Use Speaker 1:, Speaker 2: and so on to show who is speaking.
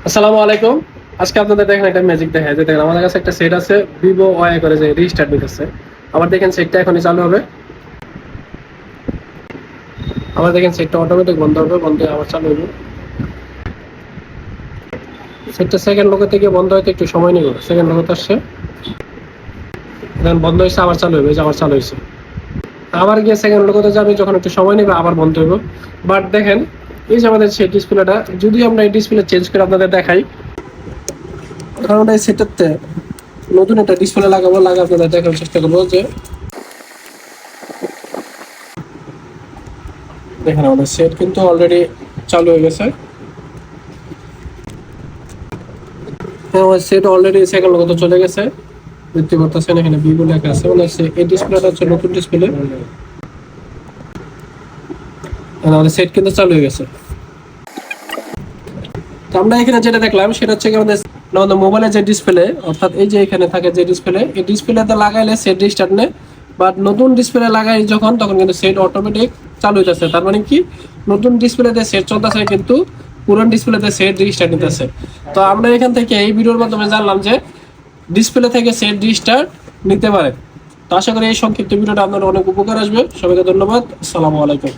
Speaker 1: আসসালামু আলাইকুম। আজকে আপনাদের দেখেন একটা ম্যাজিক দেখায় যে দেখেন আমাদের কাছে একটা সেট আছে ভিভো ওয়াই করে যে রিস্টার্ট নিতেছে। আবার দেখেন সেটটা এখনই চালু হবে। আবার দেখেন সেটটা অটোমেটিক বন্ধ হবে, বন্ধ হয়ে আবার চালু হবে। সেটটা সেকেন্ড লোকের থেকে বন্ধ হইতে একটু সময় নেবে, সেকেন্ড লোকের আসছে, দেখেন বন্ধ হয়েছে, আবার চালু হবে, আবার চালু হয়েছে। আবার গিয়ে সেকেন্ড লোকেতে যাবে, যখন একটু সময় নেবে আবার বন্ধ হবে। বাট দেখেন এই যে আমাদের সেই ডিসপ্লেটা, যদি আমরা এই ডিসপ্লে চেঞ্জ করে আপনাদের দেখাই, কারণ এই সেটটাতে নতুন একটা ডিসপ্লে লাগাবো, আপনাদের দেখার চেষ্টা করবো যে দেখেন আমাদের সেট কিন্তু অলরেডি চালু হয়ে গেছে। হ্যাঁ, আমার সেট অলরেডি সেকেন্ড লোকতে চলে গেছে, দেখতে পাচ্ছেন এখানে ভিভো লেখা আছে, মানে এই ডিসপ্লেটা হচ্ছে নতুন ডিসপ্লে। আমাদের সেট কিন্তু চালু হয়ে গেছে। তো আমরা এখানে যেটা দেখলাম সেটা হচ্ছে আমাদের মোবাইলের যে ডিসপ্লে, অর্থাৎ এই যে এখানে থাকে যে ডিসপ্লে, এই ডিসপ্লেতে লাগাইলে সেট রিস্টার্ট নেয়, বাট নতুন ডিসপ্লে লাগাই যখন, তখন কিন্তু সেট অটোমেটিক চালু হয়ে যাচ্ছে। তার মানে কি, নতুন ডিসপ্লেতে সেট চলতেছে কিন্তু পুরান ডিসপ্লেতে সেট রিস্টার্ট নিতেছে। তো আমরা এখান থেকে এই ভিডিওর মাধ্যমে জানলাম যে ডিসপ্লে থেকে সেট রিস্টার্ট নিতে পারে। তো আশা করি এই সংক্ষিপ্ত ভিডিওটা আপনার অনেক উপকার আসবে। সবাইকে ধন্যবাদ। আসসালামু আলাইকুম।